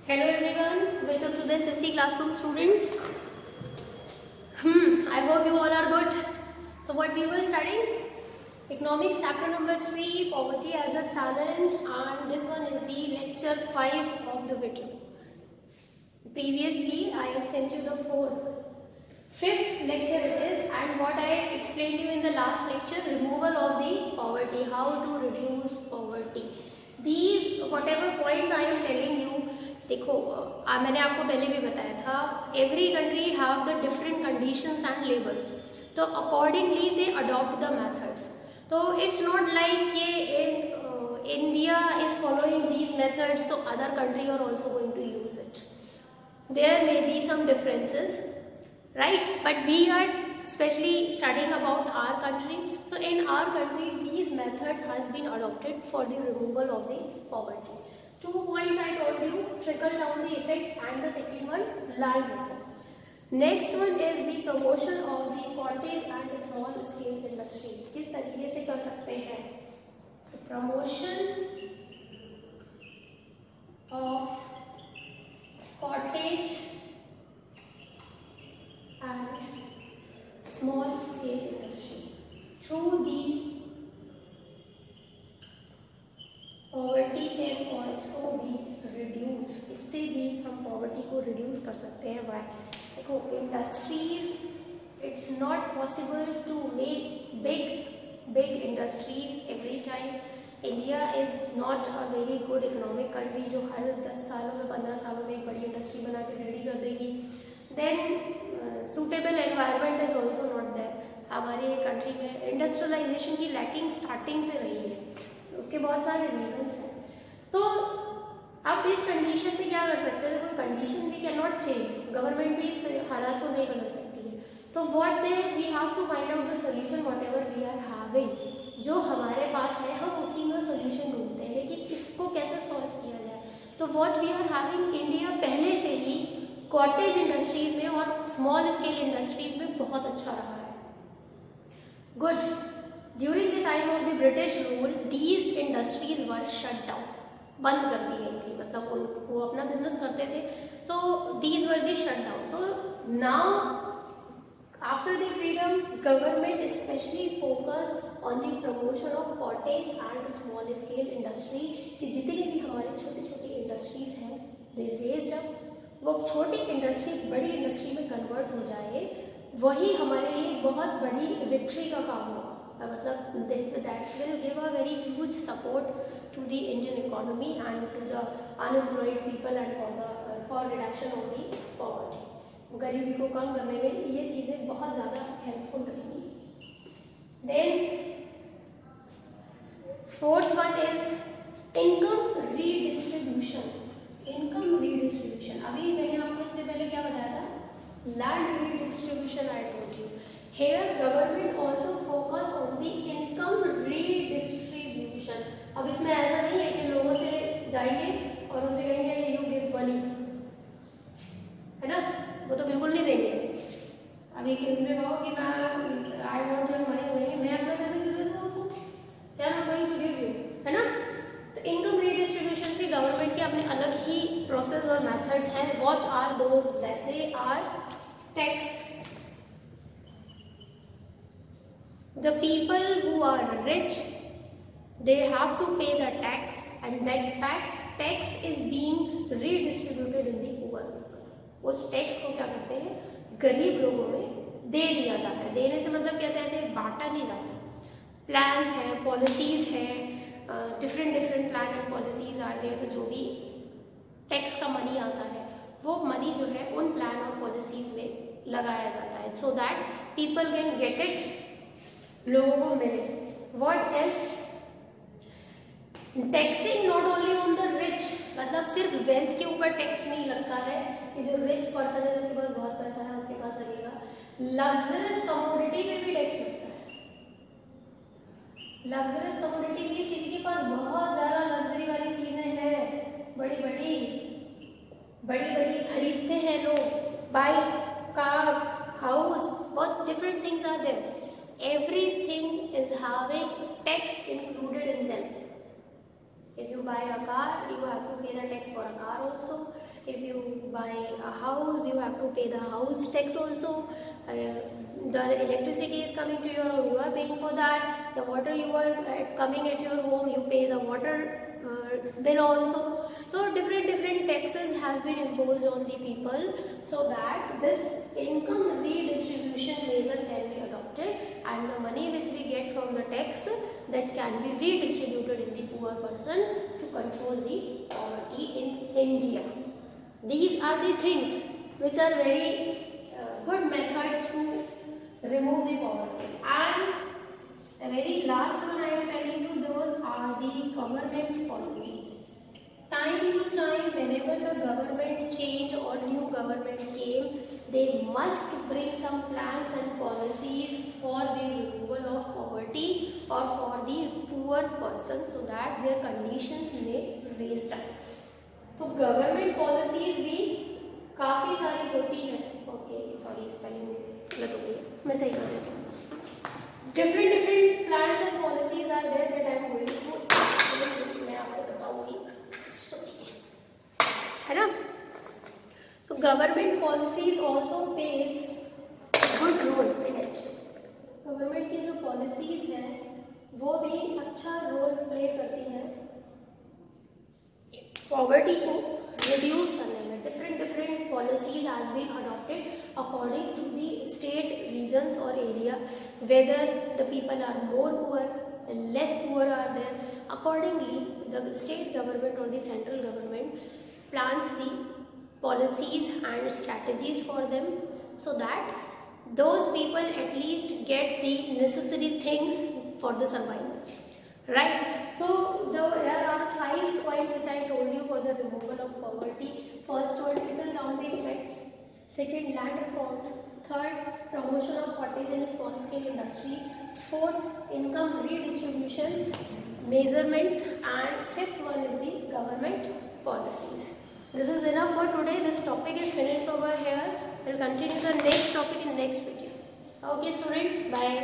Hello everyone, welcome to the SST classroom students. I hope you all are good. So what we were studying? Economics chapter number 3, poverty as a challenge, and this one is the lecture 5 of the video. Previously I have sent you the fifth lecture it is, and what I explained you in the last lecture, removal of the poverty, how to reduce poverty. These whatever points I am telling you, देखो मैंने आपको पहले भी बताया था, every country have the different conditions and labours, तो accordingly they adopt the methods. तो it's not like कि India is following these methods तो other country are also going to use it. There may be some differences, right? But we are especially studying about our country. So in our country these methods has been adopted for the removal of the poverty. 2 points I told you, trickle down the effects, and the second one, land reform. Next one is the promotion of the cottage and small scale industries. किस तरीके से कर सकते हैं? Promotion of cottage and small scale industry. Through these, poverty can also be reduced. इससे भी हम poverty को reduce कर सकते हैं. Why? देखो, industries, it's not possible to make big industries every time. India is not a very good economic country जो हर 10 सालों में 15 सालों में एक बड़ी इंडस्ट्री बना के रेडी कर देगी. Then suitable environment is also not there. हमारे कंट्री में इंडस्ट्रियलाइजेशन की लैकिंग स्टार्टिंग से रही है, उसके बहुत सारे रीजंस हैं. तो आप इस कंडीशन में क्या कर सकते हैं? कोई condition we can not change, government भी इस हालात को नहीं बदल सकती है. तो what they we have to find out the solution whatever we are having. जो हमारे पास है हम उसी में सोल्यूशन ढूंढते हैं कि इसको कैसे सॉल्व किया जाए. तो what we are having, India पहले से ही कॉटेज इंडस्ट्रीज में और स्मॉल स्केल इंडस्ट्रीज में बहुत अच्छा रहा है. Good. During the time of the British rule these industries were shut down, बंद कर दी गई थी. मतलब वो अपना बिजनेस करते थे, तो these were the shut down. तो now after the freedom government specially focus on the promotion of cottage and small scale industry, कि जितनी भी हमारी छोटी छोटी इंडस्ट्रीज हैं दे रेज्ड अप. वो छोटी इंडस्ट्री बड़ी इंडस्ट्री में कन्वर्ट हो जाए, वही हमारे लिए बहुत बड़ी विक्ट्री का काम होगा. मतलब that will give a very huge support to the Indian economy and to the unemployed people and for reduction of the poverty. गरीबी को कम करने में ये चीज़ें बहुत ज़्यादा हेल्पफुल रहेंगी. Then fourth one is income redistribution. Income redistribution, अभी मैंने आपको इससे पहले क्या बताया था? Land redistribution. I told you here government also focus on the income redistribution. अब इसमें ऐसा नहीं है कि लोगों से जाएंगे और उनसे कहेंगे यू गिव मनी, है ना? वो तो बिल्कुल नहीं देंगे. अभी किसी से कहो कि मैं आई वांट योर मनी, बोलेंगे मैं अपना पैसे क्यों दूँ आपको, they are not going to give you, है ना? तो इनकम रीडिस्ट्रीब्यूशन से गवर्नमेंट के अपने अलग ही प्रोसेस और मेथड्स हैं. What are those? That they are tax. The people who are rich they have to pay the tax, and that tax is being redistributed in the poor people. उस tax को क्या करते हैं? गरीब लोगों में दे दिया जाता है. देने से मतलब कैसे? ऐसे बांटा नहीं जाता. प्लान्स हैं, पॉलिसीज हैं, different plan and policies are there. तो जो भी टैक्स का मनी आता है वो मनी जो है उन प्लान और पॉलिसीज में लगाया जाता है, so that people can get it, लोगों को मिले. What else? Taxing not only on the rich, मतलब सिर्फ वेल्थ के ऊपर टैक्स नहीं लगता है कि जो रिच पर्सन है जिसके पास बहुत पैसा है उसके पास लगेगा. लग्जरियस कमोडिटी पे भी टैक्स लगता है. लग्जरियस कमोडिटी मींस किसी के पास बहुत ज़्यादा लग्जरी वाली चीज़ें हैं, बड़ी खरीदते हैं लोग, बाइक, कार्स, हाउस, बहुत different things are there. Everything is having tax included in them. If you buy a car, you have to pay the tax for a car also. If you buy a house, you have to pay the house tax also. The electricity is coming to your home, you are paying for that. The water you are coming at your home, you pay the water bill also. So different taxes has been imposed on the people, so that this income redistribution measure can be adopted, and the money which we get from the tax, that can be redistributed in the poor person to control the poverty in India. These are the things which are very good methods to remove the poverty. And the very last one I am telling you, those are the government policies. Time to time, whenever the government change or new government came, they must bring some plans and policies for the removal of poverty or for the poor person, so that their conditions may raise up. तो government policies भी काफ़ी सारी होती हैं. Okay sorry spelling गलत हो गई है, मैं सही कर देती हूँ. Different plans and policies are there that I am going to, मैं आपको बताऊंगी स्टोरी, है ना. तो government policies also plays good role in it. Government की जो पॉलिसीज हैं वो भी अच्छा रोल प्ले करती हैं पॉवर्टी को रिड्यूस करने में. Different policies has been adopted according to the state, regions और area, whether the people are more poor, less poor are there. Accordingly the state government और the central government plans the policies and strategies for them, so that those people at least get the necessary things for the survival, right? So there are 5 points which I told you for the removal of poverty. First one, trickle down the effects. Second, land reforms. Third, promotion of cottage and small scale industry. Fourth, income redistribution measurements. And fifth one is the government policies. This is enough for today. This topic is finished over here. We'll continue the next topic in next video. Okay students, bye.